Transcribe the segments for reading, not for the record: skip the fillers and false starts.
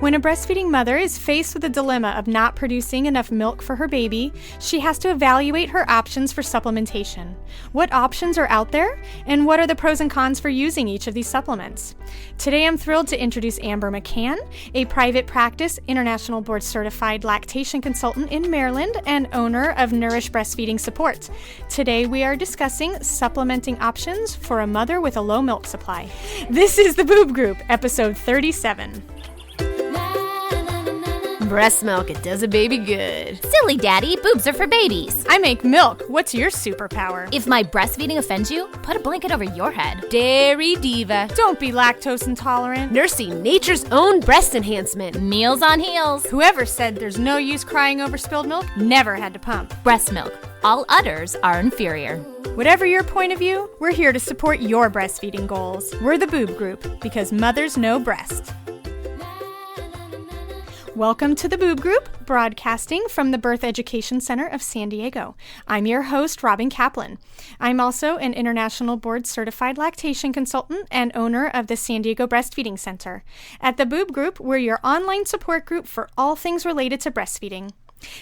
When a breastfeeding mother is faced with the dilemma of not producing enough milk for her baby, she has to evaluate her options for supplementation. What options are out there, and what are the pros and cons for using each of these supplements? Today I'm thrilled to introduce Amber McCann, a private practice, international board certified lactation consultant in Maryland and owner of Nourish Breastfeeding Support. Today we are discussing supplementing options for a mother with a low milk supply. This is the Boob Group, episode 37. Breast milk, it does a baby good. Silly daddy, boobs are for babies. I make milk. What's your superpower? If my breastfeeding offends you, put a blanket over your head. Dairy diva. Don't be lactose intolerant. Nursing nature's own breast enhancement. Meals on heels. Whoever said there's no use crying over spilled milk never had to pump. Breast milk. All udders are inferior. Whatever your point of view, we're here to support your breastfeeding goals. We're the Boob Group, because mothers know breast. Welcome to the Boob Group, broadcasting from the Birth Education Center of San Diego. I'm your host, Robin Kaplan. I'm also an international board certified lactation consultant and owner of the San Diego Breastfeeding Center. At the Boob Group, we're your online support group for all things related to breastfeeding.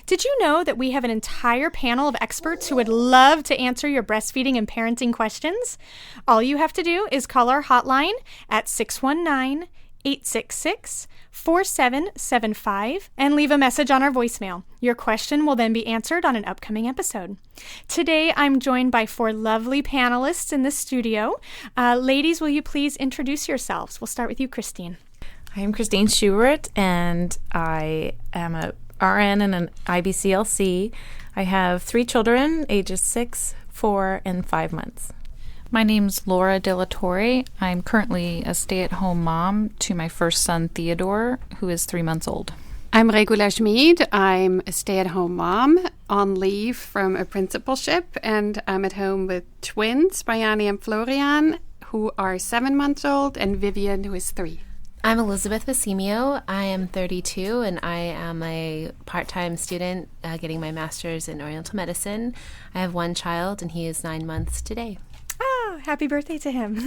Did you know that we have an entire panel of experts who would love to answer your breastfeeding and parenting questions? All you have to do is call our hotline at 619-866-4775 and leave a message on our voicemail. Your question will then be answered on an upcoming episode. Today, I'm joined by 4 lovely panelists in the studio. Ladies, will you please introduce yourselves? We'll start with you, Christine. I am Christine Schubert, and I am a RN and an IBCLC. I have 3 children, ages 6, 4, and 5 months. My name's Laura De La Torre. I'm currently a stay-at-home mom to my first son, Theodore, who is 3 months old. I'm Regula Schmid. I'm a stay-at-home mom on leave from a principalship, and I'm at home with twins, Brianni and Florian, who are 7 months old, and Vivian, who is 3. I'm Elizabeth Vasimio. I am 32, and I am a part-time student getting my master's in Oriental Medicine. I have 1 child, and he is 9 months today. Oh, happy birthday to him.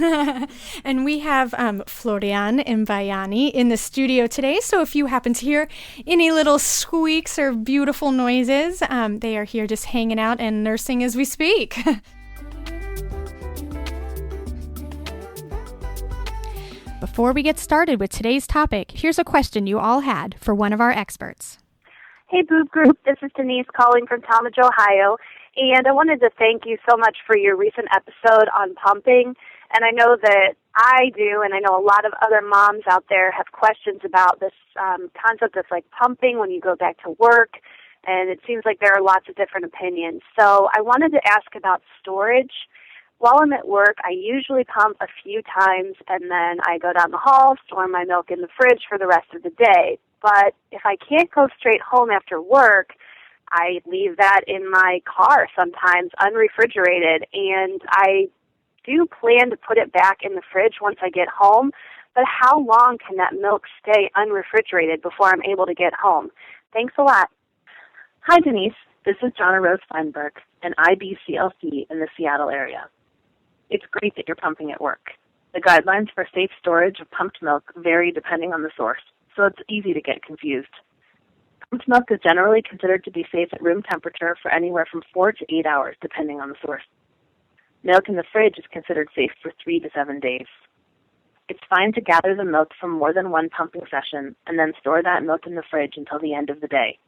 And we have Florian and Bayani in the studio today. So if you happen to hear any little squeaks or beautiful noises, they are here just hanging out and nursing as we speak. Before we get started with today's topic, here's a question you all had for one of our experts. Hey, Boob Group. This is Denise calling from Talmadge, Ohio. And I wanted to thank you so much for your recent episode on pumping. And I know that I do, and I know a lot of other moms out there have questions about this concept of like pumping when you go back to work. And it seems like there are lots of different opinions. So I wanted to ask about storage. While I'm at work, I usually pump a few times, and then I go down the hall, store my milk in the fridge for the rest of the day. But if I can't go straight home after work, I leave that in my car sometimes unrefrigerated, and I do plan to put it back in the fridge once I get home. But how long can that milk stay unrefrigerated before I'm able to get home? Thanks a lot. Hi, Denise. This is Jonna Rose Feinberg, an IBCLC in the Seattle area. It's great that you're pumping at work. The guidelines for safe storage of pumped milk vary depending on the source, so it's easy to get confused. Pumped milk is generally considered to be safe at room temperature for anywhere from 4 to 8 hours, depending on the source. Milk in the fridge is considered safe for 3 to 7 days. It's fine to gather the milk from more than one pumping session and then store that milk in the fridge until the end of the day.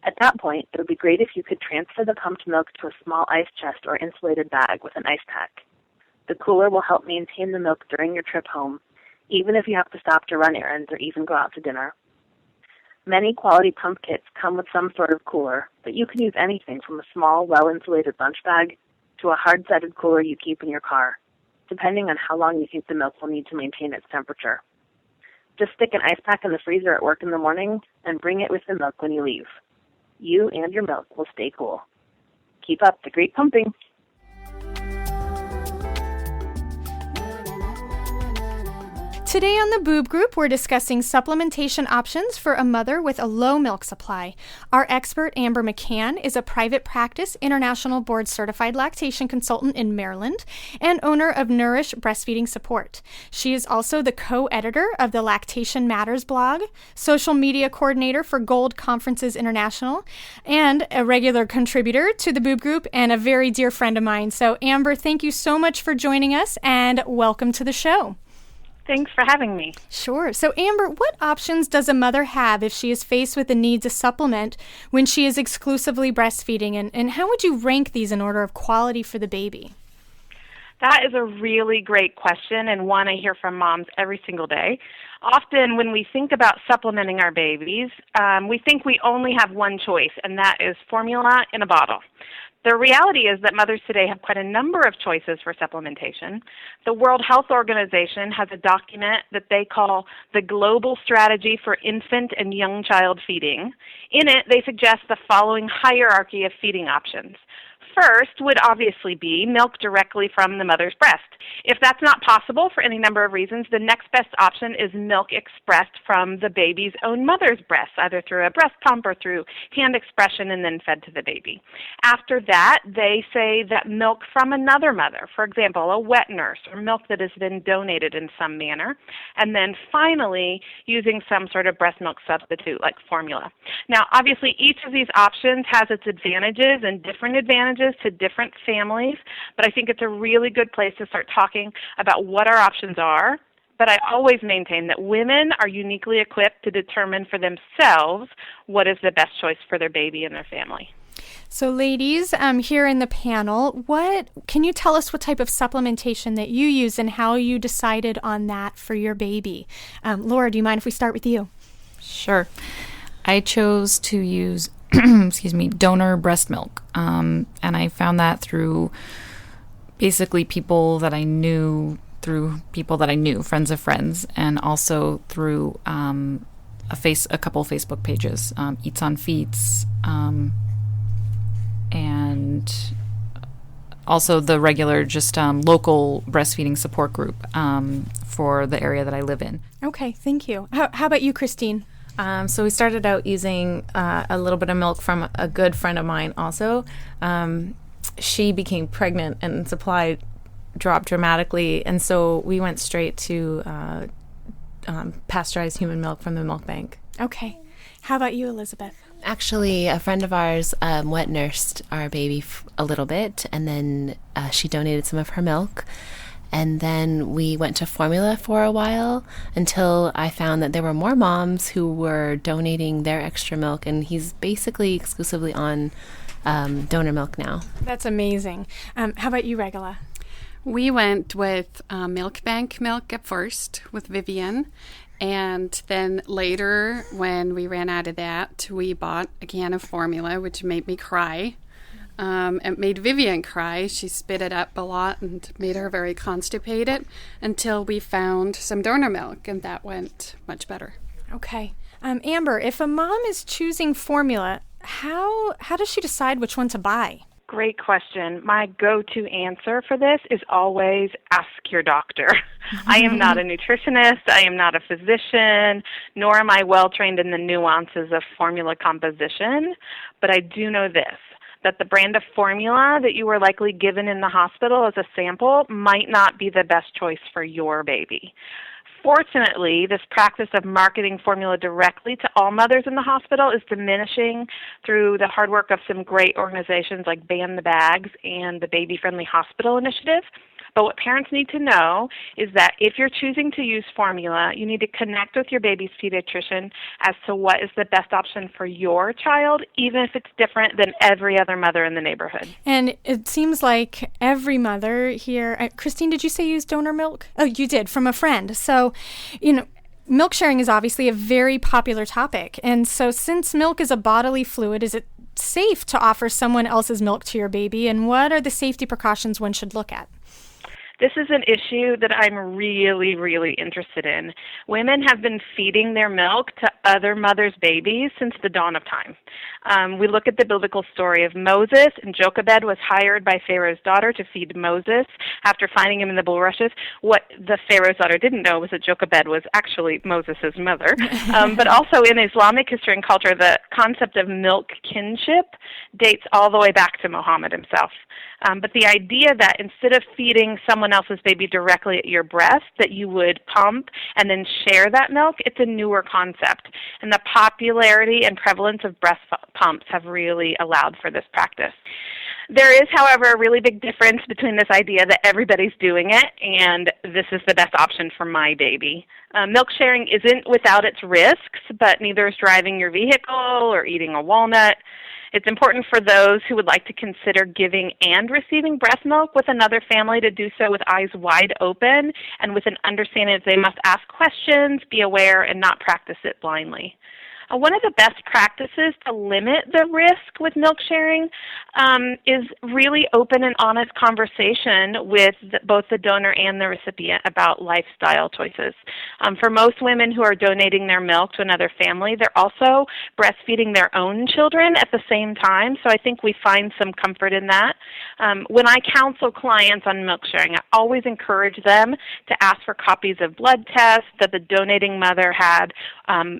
At that point, it would be great if you could transfer the pumped milk to a small ice chest or insulated bag with an ice pack. The cooler will help maintain the milk during your trip home, even if you have to stop to run errands or even go out to dinner. Many quality pump kits come with some sort of cooler, but you can use anything from a small, well-insulated lunch bag to a hard-sided cooler you keep in your car, depending on how long you think the milk will need to maintain its temperature. Just stick an ice pack in the freezer at work in the morning and bring it with the milk when you leave. You and your milk will stay cool. Keep up the great pumping. Today on the Boob Group, we're discussing supplementation options for a mother with a low milk supply. Our expert, Amber McCann, is a private practice international board certified lactation consultant in Maryland and owner of Nourish Breastfeeding Support. She is also the co-editor of the Lactation Matters blog, social media coordinator for Gold Conferences International, and a regular contributor to the Boob Group and a very dear friend of mine. So, Amber, thank you so much for joining us and welcome to the show. Thanks for having me. Sure. So, Amber, what options does a mother have if she is faced with the need to supplement when she is exclusively breastfeeding? And how would you rank these in order of quality for the baby? That is a really great question and one I hear from moms every single day. Often when we think about supplementing our babies, we think we only have one choice, and that is formula in a bottle. The reality is that mothers today have quite a number of choices for supplementation. The World Health Organization has a document that they call the Global Strategy for Infant and Young Child Feeding. In it, they suggest the following hierarchy of feeding options. First would obviously be milk directly from the mother's breast. If that's not possible for any number of reasons, the next best option is milk expressed from the baby's own mother's breast, either through a breast pump or through hand expression and then fed to the baby. After that, they say that milk from another mother, for example, a wet nurse or milk that has been donated in some manner, and then finally using some sort of breast milk substitute like formula. Now, obviously, each of these options has its advantages and different advantages to different families, but I think it's a really good place to start talking about what our options are. But I always maintain that women are uniquely equipped to determine for themselves what is the best choice for their baby and their family. So ladies, here in the panel, can you tell us what type of supplementation that you use and how you decided on that for your baby? Laura, do you mind if we start with you? Sure. I chose to use donor breast milk. And I found that through basically people that I knew, friends of friends, and also through a couple Facebook pages, Eats on Feets, and also the regular local breastfeeding support group for the area that I live in. Okay, thank you. How about you, Christine? So we started out using a little bit of milk from a good friend of mine also. She became pregnant and supply dropped dramatically, and so we went straight to pasteurized human milk from the milk bank. Okay. How about you, Elizabeth? Actually, a friend of ours wet nursed our baby a little bit, and then she donated some of her milk. And then we went to formula for a while until I found that there were more moms who were donating their extra milk, and he's basically exclusively on donor milk now. That's amazing. How about you, Regula? We went with milk bank milk at first with Vivian, and then later when we ran out of that, we bought a can of formula, which made me cry. It made Vivian cry. She spit it up a lot and made her very constipated until we found some donor milk, and that went much better. Okay. Amber, if a mom is choosing formula, how does she decide which one to buy? Great question. My go-to answer for this is always ask your doctor. I am not a nutritionist. I am not a physician, nor am I well-trained in the nuances of formula composition, but I do know this, that the brand of formula that you were likely given in the hospital as a sample might not be the best choice for your baby. Fortunately, this practice of marketing formula directly to all mothers in the hospital is diminishing through the hard work of some great organizations like Ban the Bags and the Baby Friendly Hospital Initiative. But what parents need to know is that if you're choosing to use formula, you need to connect with your baby's pediatrician as to what is the best option for your child, even if it's different than every other mother in the neighborhood. And it seems like every mother here, Christine, did you say you used donor milk? Oh, you did, from a friend. So, milk sharing is obviously a very popular topic. And so since milk is a bodily fluid, is it safe to offer someone else's milk to your baby? And what are the safety precautions one should look at? This is an issue that I'm really, really interested in. Women have been feeding their milk to other mothers' babies since the dawn of time. We look at the biblical story of Moses, and Jochebed was hired by Pharaoh's daughter to feed Moses after finding him in the bulrushes. What the Pharaoh's daughter didn't know was that Jochebed was actually Moses' mother. But also in Islamic history and culture, the concept of milk kinship dates all the way back to Muhammad himself. But the idea that instead of feeding someone else's baby directly at your breast, that you would pump and then share that milk, it's a newer concept. And the popularity and prevalence of breast pumps have really allowed for this practice. There is, however, a really big difference between this idea that everybody's doing it and this is the best option for my baby. Milk sharing isn't without its risks, but neither is driving your vehicle or eating a walnut. It's important for those who would like to consider giving and receiving breast milk with another family to do so with eyes wide open and with an understanding that they must ask questions, be aware, and not practice it blindly. One of the best practices to limit the risk with milk sharing is really open and honest conversation with both the donor and the recipient about lifestyle choices. For most women who are donating their milk to another family, they're also breastfeeding their own children at the same time, so I think we find some comfort in that. When I counsel clients on milk sharing, I always encourage them to ask for copies of blood tests that the donating mother had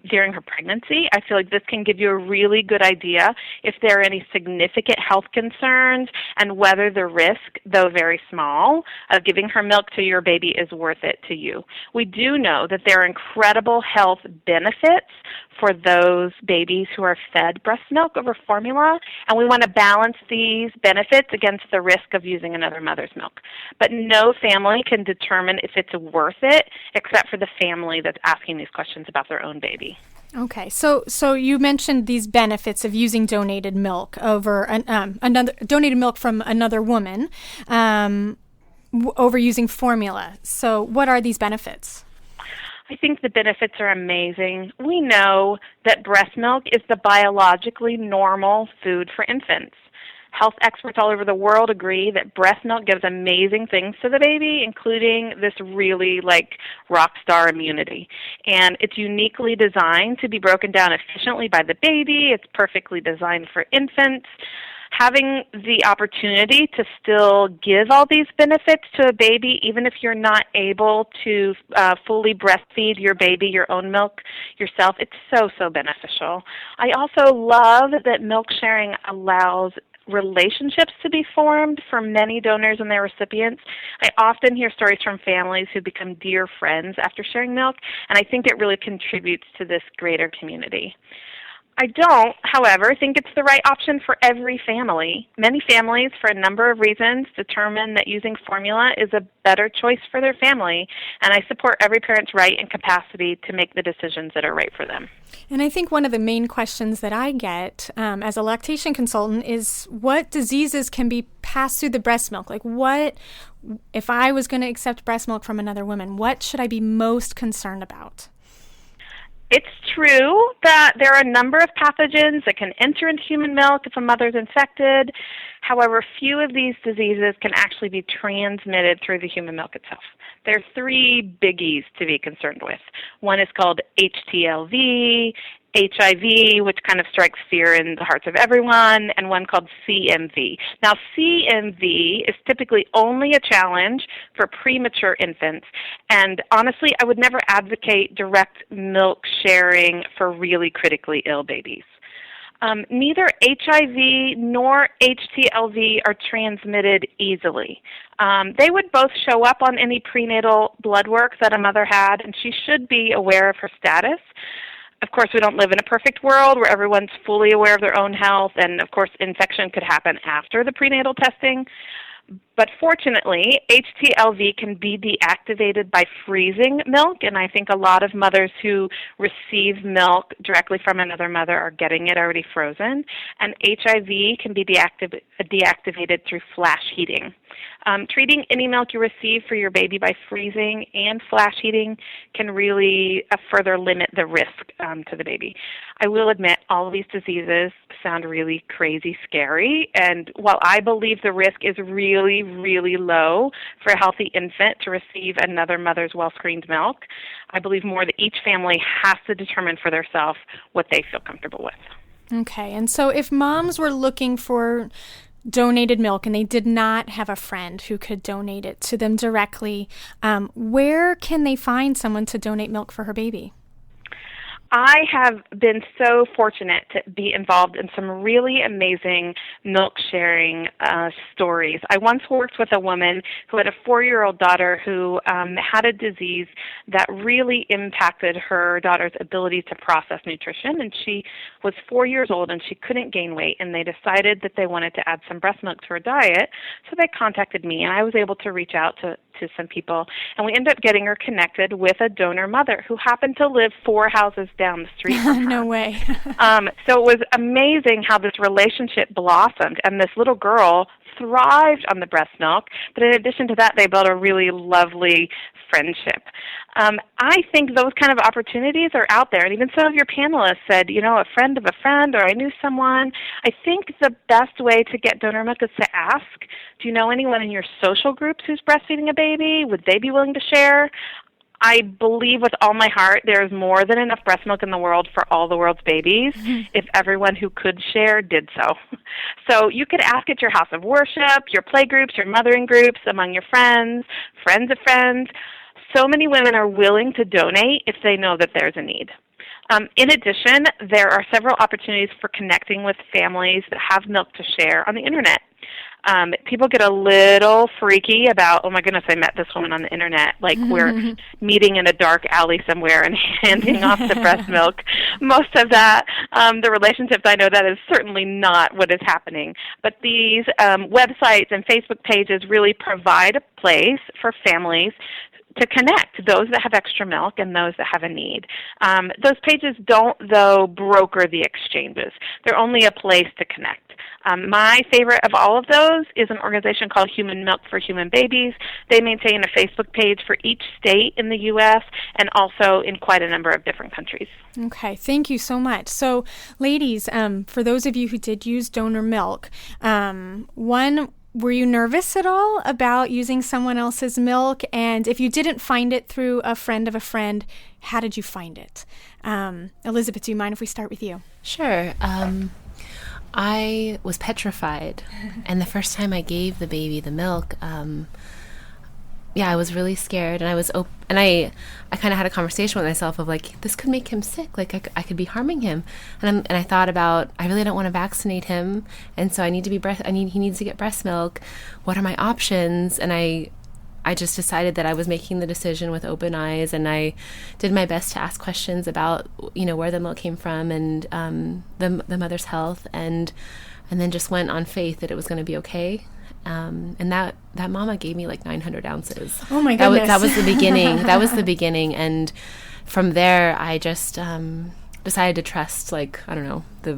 during her pregnancy. I feel like this can give you a really good idea if there are any significant health concerns and whether the risk, though very small, of giving her milk to your baby is worth it to you. We do know that there are incredible health benefits for those babies who are fed breast milk over formula, and we want to balance these benefits against the risk of using another mother's milk. But no family can determine if it's worth it except for the family that's asking these questions about their own baby. Okay, so you mentioned these benefits of using donated milk over another donated milk from another woman over using formula. So what are these benefits? I think the benefits are amazing. We know that breast milk is the biologically normal food for infants. Health experts all over the world agree that breast milk gives amazing things to the baby, including this really rock star immunity. And it's uniquely designed to be broken down efficiently by the baby. It's perfectly designed for infants. Having the opportunity to still give all these benefits to a baby, even if you're not able to fully breastfeed your baby, your own milk yourself, it's so beneficial. I also love that milk sharing allows relationships to be formed for many donors and their recipients. I often hear stories from families who become dear friends after sharing milk, and I think it really contributes to this greater community. I don't, however, think it's the right option for every family. Many families, for a number of reasons, determine that using formula is a better choice for their family, and I support every parent's right and capacity to make the decisions that are right for them. And I think one of the main questions that I get as a lactation consultant is what diseases can be passed through the breast milk? What, if I was going to accept breast milk from another woman, what should I be most concerned about? It's true that there are a number of pathogens that can enter into human milk if a mother's infected. However, few of these diseases can actually be transmitted through the human milk itself. There are three biggies to be concerned with. One is called HTLV, HIV, which kind of strikes fear in the hearts of everyone, and one called CMV. Now, CMV is typically only a challenge for premature infants, and honestly, I would never advocate direct milk sharing for really critically ill babies. Neither HIV nor HTLV are transmitted easily. They would both show up on any prenatal blood work that a mother had, and she should be aware of her status. Of course, we don't live in a perfect world where everyone's fully aware of their own health, and of course, infection could happen after the prenatal testing. But fortunately, HTLV can be deactivated by freezing milk, and I think a lot of mothers who receive milk directly from another mother are getting it already frozen. And HIV can be deactivated through flash heating. Treating any milk you receive for your baby by freezing and flash heating can really further limit the risk to the baby. I will admit all of these diseases sound really crazy scary, and while I believe the risk is really, really low for a healthy infant to receive another mother's well-screened milk, I believe more that each family has to determine for themselves what they feel comfortable with. Okay, and so if moms were looking for donated milk and they did not have a friend who could donate it to them directly, where can they find someone to donate milk for her baby? I have been so fortunate to be involved in some really amazing milk sharing stories. I once worked with a woman who had a 4-year-old daughter who had a disease that really impacted her daughter's ability to process nutrition, and she was 4 years old and she couldn't gain weight, and they decided that they wanted to add some breast milk to her diet, so they contacted me, and I was able to reach out to some people, and we ended up getting her connected with a donor mother who happened to live 4 houses down the street from her. No way. So it was amazing how this relationship blossomed, and this little girl thrived on the breast milk, but in addition to that, they built a really lovely friendship. I think those kind of opportunities are out there, and even some of your panelists said, a friend of a friend, or I knew someone. I think the best way to get donor milk is to ask, do you know anyone in your social groups who's breastfeeding a baby? Would they be willing to share? I believe with all my heart there is more than enough breast milk in the world for all the world's babies if everyone who could share did so. So you could ask at your house of worship, your play groups, your mothering groups, among your friends, friends of friends. So many women are willing to donate if they know that there's a need. In addition, there are several opportunities for connecting with families that have milk to share on the Internet. People get a little freaky about, oh my goodness, I met this woman on the Internet. Like we're meeting in a dark alley somewhere and handing off the breast milk. Most of that, the relationships, I know that is certainly not what is happening. But these websites and Facebook pages really provide a place for families to connect those that have extra milk and those that have a need. Those pages don't, though, broker the exchanges. They're only a place to connect. My favorite of all of those is an organization called Human Milk for Human Babies. They maintain a Facebook page for each state in the U.S. and also in quite a number of different countries. Okay, thank you so much. So, ladies, for those of you who did use donor milk, were you nervous at all about using someone else's milk? And if you didn't find it through a friend of a friend, how did you find it? Elizabeth, do you mind if we start with you? Sure. I was petrified. And the first time I gave the baby the milk, I was really scared. And I was I kind of had a conversation with myself of like, this could make him sick. Like I could be harming him. And I thought about, I really don't want to vaccinate him. And so he needs to get breast milk. What are my options? And I just decided that I was making the decision with open eyes, and I did my best to ask questions about, where the milk came from and the mother's health, and then just went on faith that it was going to be okay. And that mama gave me like 900 ounces. Oh my goodness. That was the beginning. That was the beginning. And from there, I just decided to trust, like, I don't know, the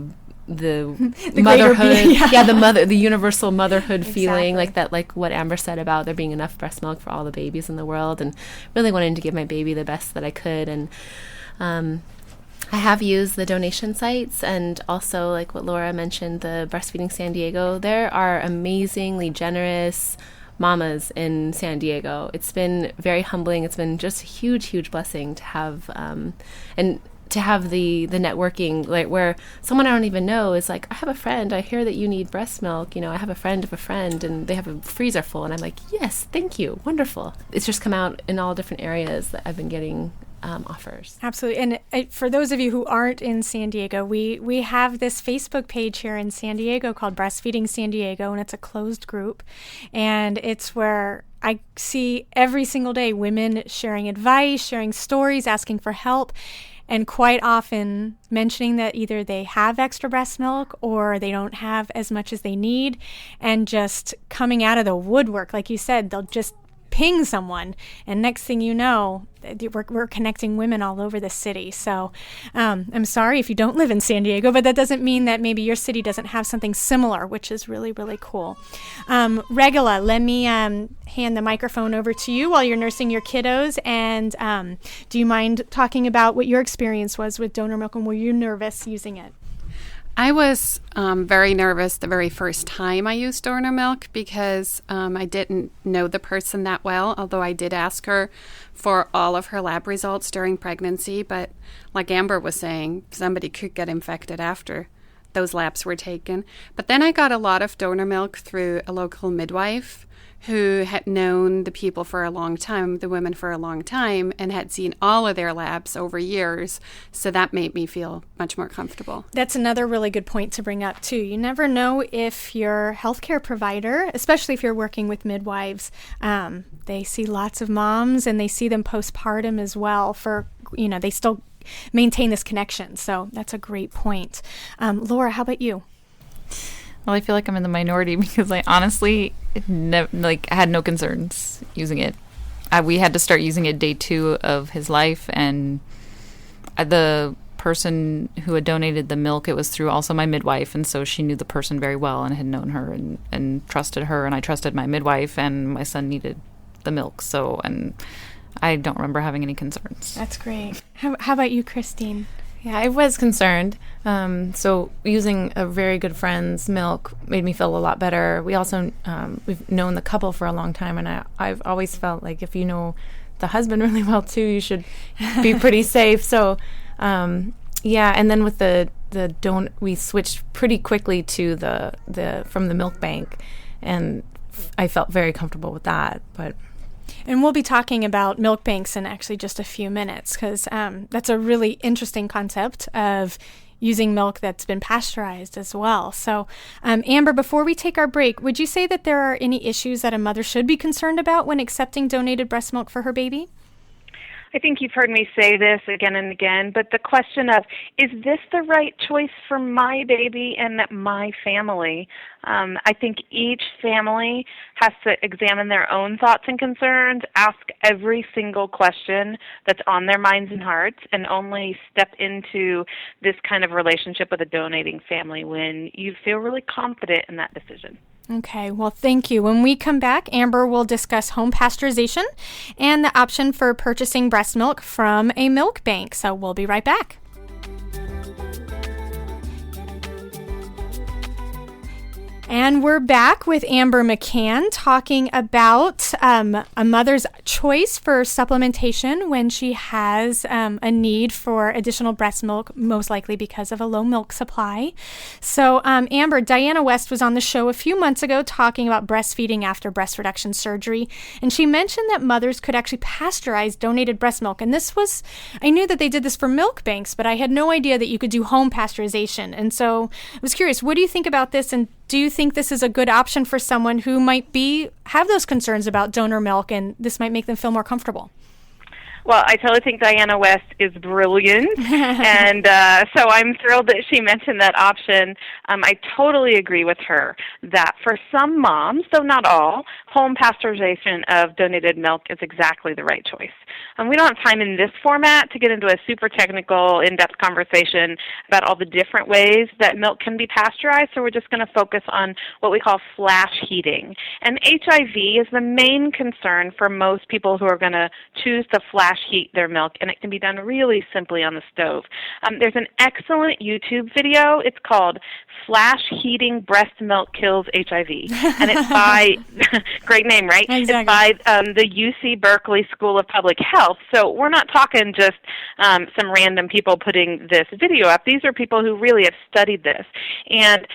motherhood, the universal motherhood feeling, like that, like what Amber said about there being enough breast milk for all the babies in the world, and really wanting to give my baby the best that I could. And I have used the donation sites, and also, like what Laura mentioned, the Breastfeeding San Diego. There are amazingly generous mamas in San Diego. It's been very humbling. It's been just a huge, huge blessing to have, and to have the networking, like where someone I don't even know is like, I have a friend, I hear that you need breast milk, I have a friend of a friend, and they have a freezer full, and I'm like, yes, thank you, wonderful. It's just come out in all different areas that I've been getting offers. Absolutely. And for those of you who aren't in San Diego, we have this Facebook page here in San Diego called Breastfeeding San Diego, and it's a closed group, and it's where I see every single day women sharing advice, sharing stories, asking for help, and quite often mentioning that either they have extra breast milk or they don't have as much as they need, and just coming out of the woodwork. Like you said, they'll just ping someone, and next thing you know, we're connecting women all over the city. So I'm sorry if you don't live in San Diego, but that doesn't mean that maybe your city doesn't have something similar, which is really, really cool. Regula, let me hand the microphone over to you while you're nursing your kiddos. And do you mind talking about what your experience was with donor milk, and were you nervous using it? I was very nervous the very first time I used donor milk because I didn't know the person that well, although I did ask her for all of her lab results during pregnancy. But like Amber was saying, somebody could get infected after those labs were taken. But then I got a lot of donor milk through a local midwife who had known the people for a long time, the women for a long time, and had seen all of their labs over years. So that made me feel much more comfortable. That's another really good point to bring up, too. You never know if your healthcare provider, especially if you're working with midwives, they see lots of moms and they see them postpartum as well they still maintain this connection. So that's a great point. Laura, how about you? Well, I feel like I'm in the minority because I honestly had no concerns using it. We had to start using it day 2 of his life, and the person who had donated the milk, it was through also my midwife, and so she knew the person very well and had known her and trusted her, and I trusted my midwife, and my son needed the milk, and I don't remember having any concerns. That's great. How about you, Christine? Yeah, I was concerned. So using a very good friend's milk made me feel a lot better. We also, we've known the couple for a long time, and I've always felt like if you know the husband really well too, you should be pretty safe. So, and then with we switched pretty quickly to from the milk bank, and I felt very comfortable with that. And we'll be talking about milk banks in actually just a few minutes, because that's a really interesting concept of using milk that's been pasteurized as well. So, Amber, before we take our break, would you say that there are any issues that a mother should be concerned about when accepting donated breast milk for her baby? I think you've heard me say this again and again, but the question of, is this the right choice for my baby and my family? I think each family has to examine their own thoughts and concerns, ask every single question that's on their minds and hearts, and only step into this kind of relationship with a donating family when you feel really confident in that decision. Okay, well, thank you. When we come back, Amber will discuss home pasteurization and the option for purchasing breast milk from a milk bank. So we'll be right back. And we're back with Amber McCann talking about a mother's choice for supplementation when she has a need for additional breast milk, most likely because of a low milk supply. So, Amber, Diana West was on the show a few months ago talking about breastfeeding after breast reduction surgery, and she mentioned that mothers could actually pasteurize donated breast milk. And I knew that they did this for milk banks, but I had no idea that you could do home pasteurization. And so I was curious, what do you think about this, and do you think this is a good option for someone who might have those concerns about donor milk, and this might make them feel more comfortable? Well, I totally think Diana West is brilliant, and so I'm thrilled that she mentioned that option. I totally agree with her that for some moms, though not all, home pasteurization of donated milk is exactly the right choice. We don't have time in this format to get into a super technical, in-depth conversation about all the different ways that milk can be pasteurized, so we're just going to focus on what we call flash heating. And HIV is the main concern for most people who are going to choose to flash heat their milk, and it can be done really simply on the stove. There's an excellent YouTube video. It's called Flash Heating Breast Milk Kills HIV, and it's by, great name, right? Exactly. It's by the UC Berkeley School of Public Health. So we're not talking just some random people putting this video up. These are people who really have studied this. And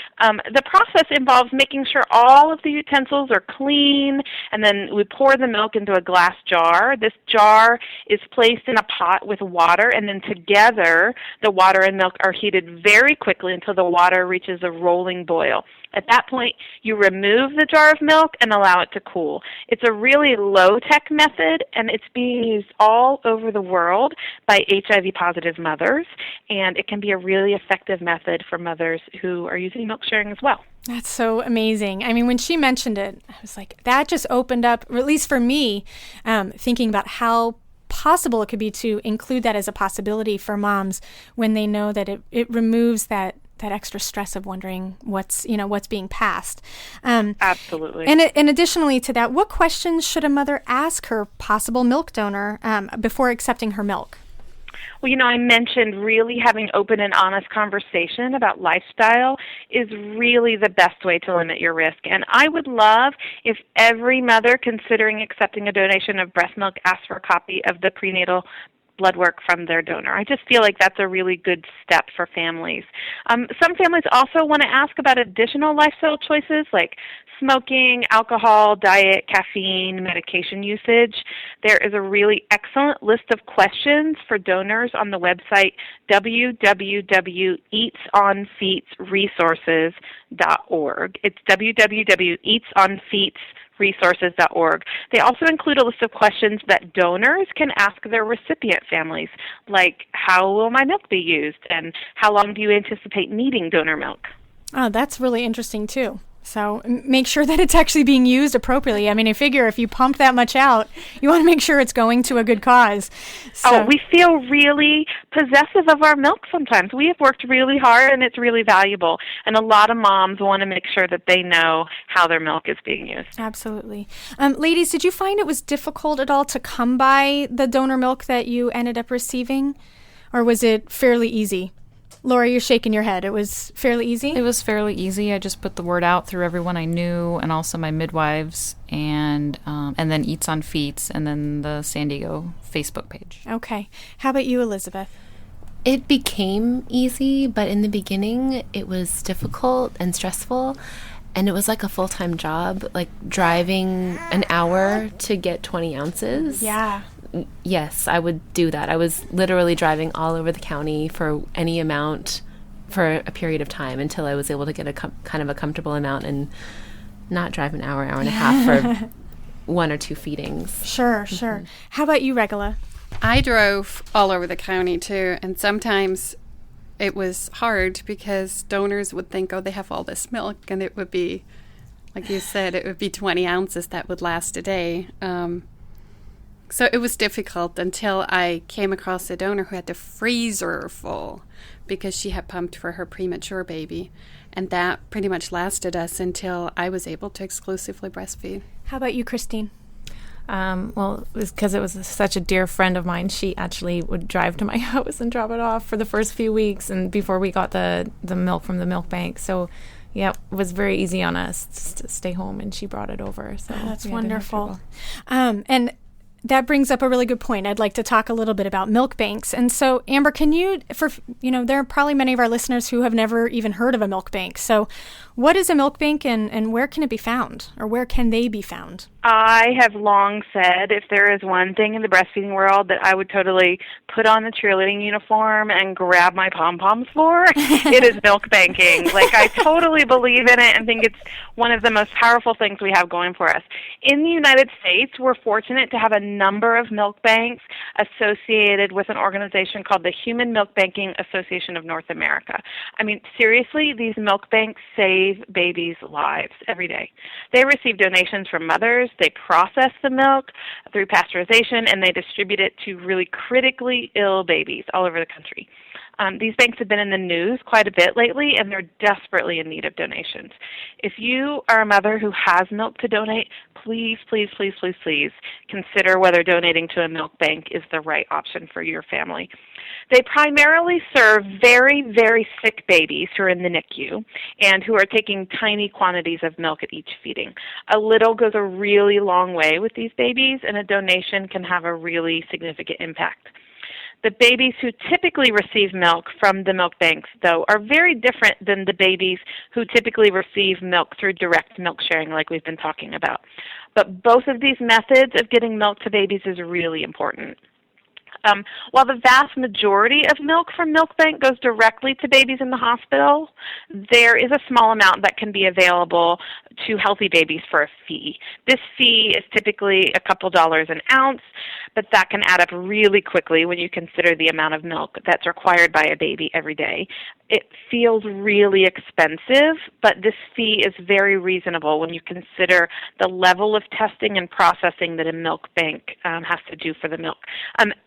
the process involves making sure all of the utensils are clean, and then we pour the milk into a glass jar. This jar is placed in a pot with water, and then together the water and milk are heated very quickly until the water reaches a rolling boil. At that point, you remove the jar of milk and allow it to cool. It's a really low-tech method, and it's being used all over the world by HIV-positive mothers, and it can be a really effective method for mothers who are using milk sharing as well. That's so amazing. I mean, when she mentioned it, I was like, that just opened up, or at least for me, thinking about how possible it could be to include that as a possibility for moms when they know that it removes that extra stress of wondering what's being passed. Absolutely. And additionally to that, what questions should a mother ask her possible milk donor before accepting her milk? Well, I mentioned really having open and honest conversation about lifestyle is really the best way to limit your risk. And I would love if every mother considering accepting a donation of breast milk asks for a copy of the prenatal blood work from their donor. I just feel like that's a really good step for families. Some families also want to ask about additional lifestyle choices like smoking, alcohol, diet, caffeine, medication usage. There is a really excellent list of questions for donors on the website www.eatsonfeetsresources.org. It's www.eatsonfeetsresources.org. They also include a list of questions that donors can ask their recipient families, like how will my milk be used and how long do you anticipate needing donor milk? Oh, that's really interesting too. So make sure that it's actually being used appropriately. I mean, I figure if you pump that much out, you want to make sure it's going to a good cause. So. We feel really possessive of our milk sometimes. We have worked really hard, and it's really valuable. And a lot of moms want to make sure that they know how their milk is being used. Absolutely. Ladies, did you find it was difficult at all to come by the donor milk that you ended up receiving? Or was it fairly easy? Laura, you're shaking your head. It was fairly easy? It was fairly easy. I just put the word out through everyone I knew and also my midwives and then Eats on Feets and then the San Diego Facebook page. Okay. How about you, Elizabeth? It became easy, but in the beginning it was difficult and stressful. And it was like a full-time job, like driving an hour to get 20 ounces. Yeah. Yes, I would do that. I was literally driving all over the county for any amount for a period of time until I was able to get a kind of a comfortable amount and not drive an hour and a half for one or two feedings. Sure. How about you, Regula? I drove all over the county too, and sometimes it was hard because donors would think, oh, they have all this milk, and it would be, like you said, it would be 20 ounces that would last a day. So it was difficult until I came across a donor who had the freezer full because she had pumped for her premature baby. And that pretty much lasted us until I was able to exclusively breastfeed. How about you, Christine? Well, it was because it was such a dear friend of mine. She actually would drive to my house and drop it off for the first few weeks and before we got the milk from the milk bank. So, yeah, it was very easy on us to stay home, and she brought it over. So that's wonderful. And that brings up a really good point. I'd like to talk a little bit about milk banks. And so, Amber, can you, there are probably many of our listeners who have never even heard of a milk bank. So what is a milk bank and where can it be found, or where can they be found? I have long said if there is one thing in the breastfeeding world that I would totally put on the cheerleading uniform and grab my pom-poms for, it is milk banking. Like, I totally believe in it and think it's one of the most powerful things we have going for us. In the United States, we're fortunate to have a number of milk banks associated with an organization called the Human Milk Banking Association of North America. I mean, seriously, these milk banks save babies' lives every day. They receive donations from mothers. They process the milk through pasteurization, and they distribute it to really critically ill babies all over the country. These banks have been in the news quite a bit lately, and they're desperately in need of donations. If you are a mother who has milk to donate, please, please, please, please, please consider whether donating to a milk bank is the right option for your family. They primarily serve very, very sick babies who are in the NICU and who are taking tiny quantities of milk at each feeding. A little goes a really long way with these babies, and a donation can have a really significant impact. The babies who typically receive milk from the milk banks, though, are very different than the babies who typically receive milk through direct milk sharing like we've been talking about. But both of these methods of getting milk to babies is really important. While the vast majority of milk from Milk Bank goes directly to babies in the hospital, there is a small amount that can be available to healthy babies for a fee. This fee is typically a couple dollars an ounce, but that can add up really quickly when you consider the amount of milk that's required by a baby every day. It feels really expensive, but this fee is very reasonable when you consider the level of testing and processing that a milk bank has to do for the milk.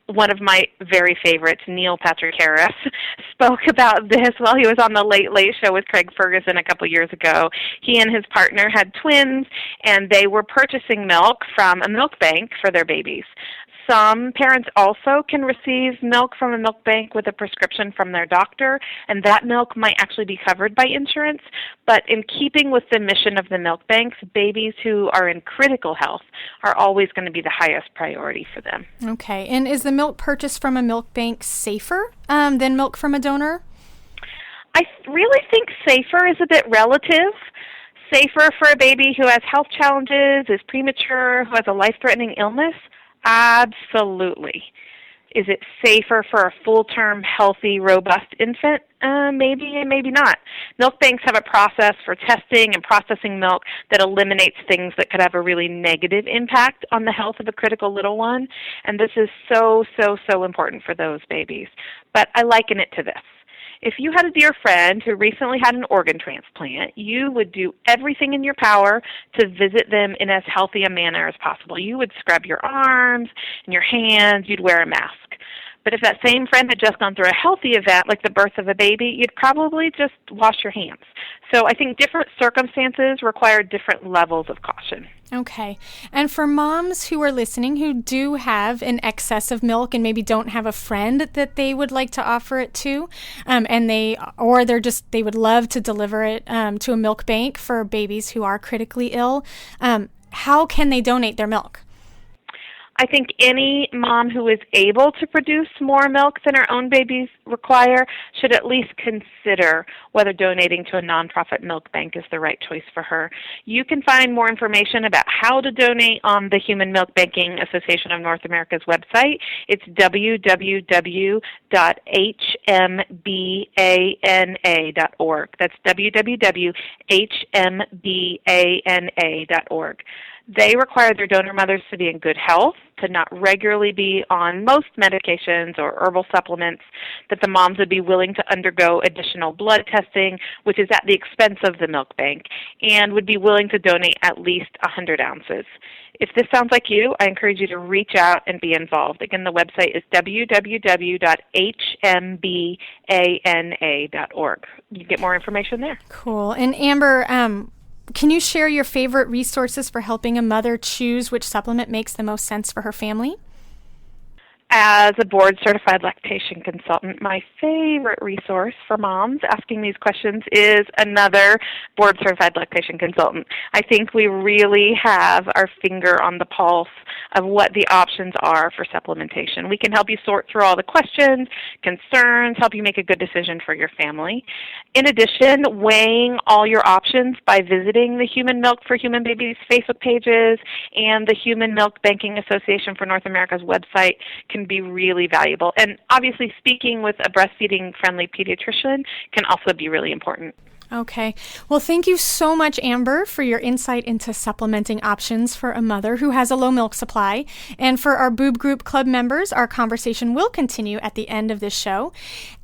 One of my very favorites, Neil Patrick Harris, spoke about this while he was on the Late Late Show with Craig Ferguson a couple years ago. He and his partner had twins, and they were purchasing milk from a milk bank for their babies. Some parents also can receive milk from a milk bank with a prescription from their doctor, and that milk might actually be covered by insurance. But in keeping with the mission of the milk banks, babies who are in critical health are always going to be the highest priority for them. Okay. And is the milk purchased from a milk bank safer than milk from a donor? I really think safer is a bit relative. Safer for a baby who has health challenges, is premature, who has a life-threatening illness? Absolutely. Is it safer for a full-term, healthy, robust infant? Maybe and maybe not. Milk banks have a process for testing and processing milk that eliminates things that could have a really negative impact on the health of a critical little one, and this is so, so, so important for those babies. But I liken it to this. If you had a dear friend who recently had an organ transplant, you would do everything in your power to visit them in as healthy a manner as possible. You would scrub your arms and your hands. You'd wear a mask. But if that same friend had just gone through a healthy event like the birth of a baby, you'd probably just wash your hands. So I think different circumstances require different levels of caution. Okay. And for moms who are listening who do have an excess of milk and maybe don't have a friend that they would like to offer it to, and they would love to deliver it to a milk bank for babies who are critically ill, how can they donate their milk? I think any mom who is able to produce more milk than her own babies require should at least consider whether donating to a nonprofit milk bank is the right choice for her. You can find more information about how to donate on the Human Milk Banking Association of North America's website. It's www.hmbana.org. That's www.hmbana.org. They require their donor mothers to be in good health, to not regularly be on most medications or herbal supplements, that the moms would be willing to undergo additional blood testing, which is at the expense of the milk bank, and would be willing to donate at least 100 ounces. If this sounds like you, I encourage you to reach out and be involved. Again, the website is www.hmbana.org. You can get more information there. Cool. And Amber, can you share your favorite resources for helping a mother choose which supplement makes the most sense for her family? As a board-certified lactation consultant, my favorite resource for moms asking these questions is another board-certified lactation consultant. I think we really have our finger on the pulse of what the options are for supplementation. We can help you sort through all the questions, concerns, help you make a good decision for your family. In addition, weighing all your options by visiting the Human Milk for Human Babies Facebook pages and the Human Milk Banking Association for North America's website can be really valuable. And obviously speaking with a breastfeeding-friendly pediatrician can also be really important. Okay. Well, thank you so much, Amber, for your insight into supplementing options for a mother who has a low milk supply. And for our Boob Group Club members, our conversation will continue at the end of this show,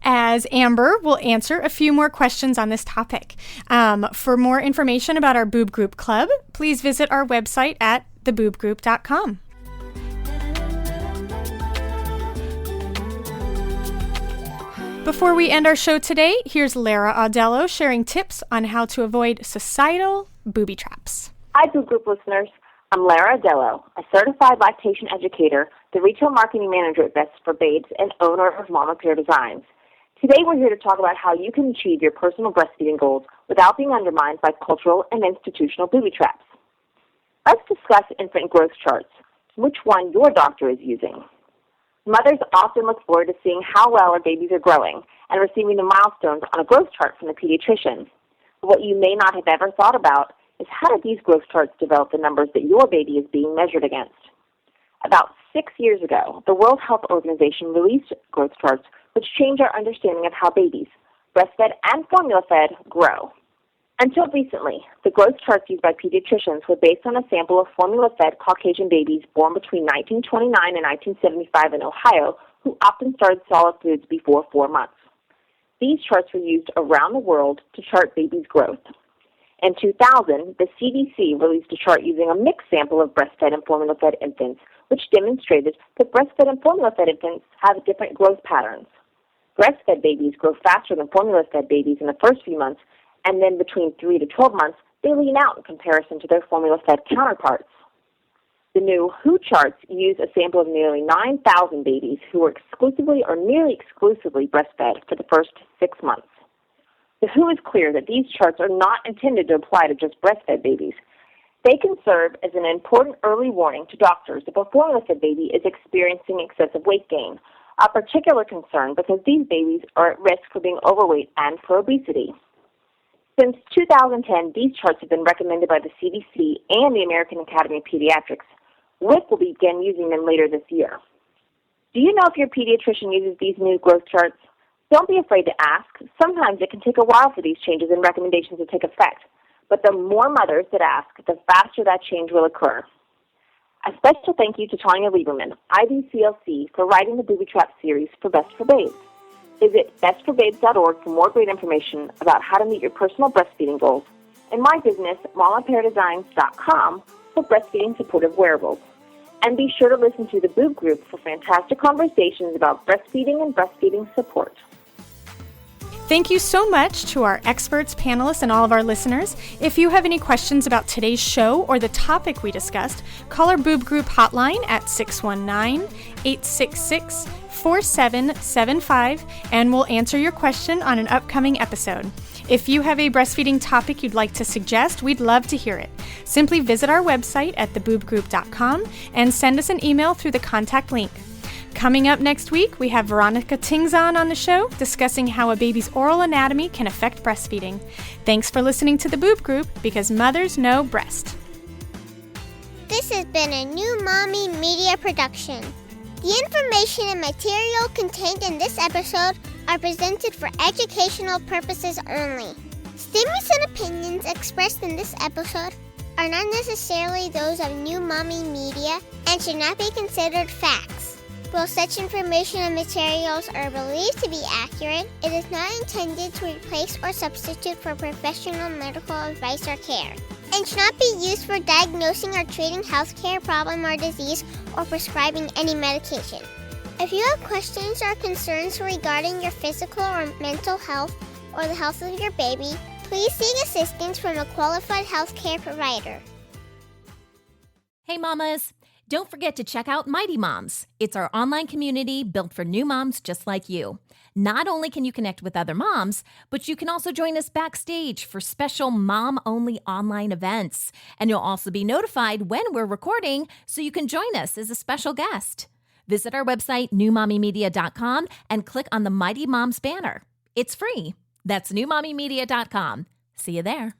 as Amber will answer a few more questions on this topic. For more information about our Boob Group Club, please visit our website at theboobgroup.com. Before we end our show today, here's Lara Audello sharing tips on how to avoid societal booby traps. Hi, Boob Group listeners. I'm Lara Audello, a certified lactation educator, the retail marketing manager at Best for Babes, and owner of Mama Peer Designs. Today we're here to talk about how you can achieve your personal breastfeeding goals without being undermined by cultural and institutional booby traps. Let's discuss infant growth charts, which one your doctor is using. Mothers often look forward to seeing how well our babies are growing and receiving the milestones on a growth chart from the pediatrician. But what you may not have ever thought about is how do these growth charts develop the numbers that your baby is being measured against? About 6 years ago, the World Health Organization released growth charts which change our understanding of how babies, breastfed and formula-fed, grow. Until recently, the growth charts used by pediatricians were based on a sample of formula-fed Caucasian babies born between 1929 and 1975 in Ohio who often started solid foods before 4 months. These charts were used around the world to chart babies' growth. In 2000, the CDC released a chart using a mixed sample of breastfed and formula-fed infants, which demonstrated that breastfed and formula-fed infants have different growth patterns. Breastfed babies grow faster than formula-fed babies in the first few months, and then between 3 to 12 months, they lean out in comparison to their formula-fed counterparts. The new WHO charts use a sample of nearly 9,000 babies who were exclusively or nearly exclusively breastfed for the first 6 months. The WHO is clear that these charts are not intended to apply to just breastfed babies. They can serve as an important early warning to doctors if a formula-fed baby is experiencing excessive weight gain, a particular concern because these babies are at risk for being overweight and for obesity. Since 2010, these charts have been recommended by the CDC and the American Academy of Pediatrics. WIC will begin using them later this year. Do you know if your pediatrician uses these new growth charts? Don't be afraid to ask. Sometimes it can take a while for these changes and recommendations to take effect, but the more mothers that ask, the faster that change will occur. A special thank you to Tanya Lieberman, IBCLC, for writing the Booby Trap series for Best for Babes. Visit bestforbabes.org for more great information about how to meet your personal breastfeeding goals, and my business, mamapeardesigns.com, for breastfeeding supportive wearables. And be sure to listen to the Boob Group for fantastic conversations about breastfeeding and breastfeeding support. Thank you so much to our experts, panelists, and all of our listeners. If you have any questions about today's show or the topic we discussed, call our Boob Group hotline at 619-866-4775, and we'll answer your question on an upcoming episode. If you have a breastfeeding topic you'd like to suggest, we'd love to hear it. Simply visit our website at theboobgroup.com and send us an email through the contact link. Coming up next week, we have Veronica Tingzon on the show discussing how a baby's oral anatomy can affect breastfeeding. Thanks for listening to the Boob Group, because mothers know breast. This has been a New Mommy Media production. The information and material contained in this episode are presented for educational purposes only. Statements and opinions expressed in this episode are not necessarily those of New Mommy Media and should not be considered facts. While such information and materials are believed to be accurate, it is not intended to replace or substitute for professional medical advice or care, and should not be used for diagnosing or treating healthcare problem or disease or prescribing any medication. If you have questions or concerns regarding your physical or mental health or the health of your baby, please seek assistance from a qualified healthcare provider. Hey mamas, don't forget to check out Mighty Moms. It's our online community built for new moms just like you. Not only can you connect with other moms, but you can also join us backstage for special mom-only online events. And you'll also be notified when we're recording, so you can join us as a special guest. Visit our website, newmommymedia.com, and click on the Mighty Moms banner. It's free. That's newmommymedia.com. See you there.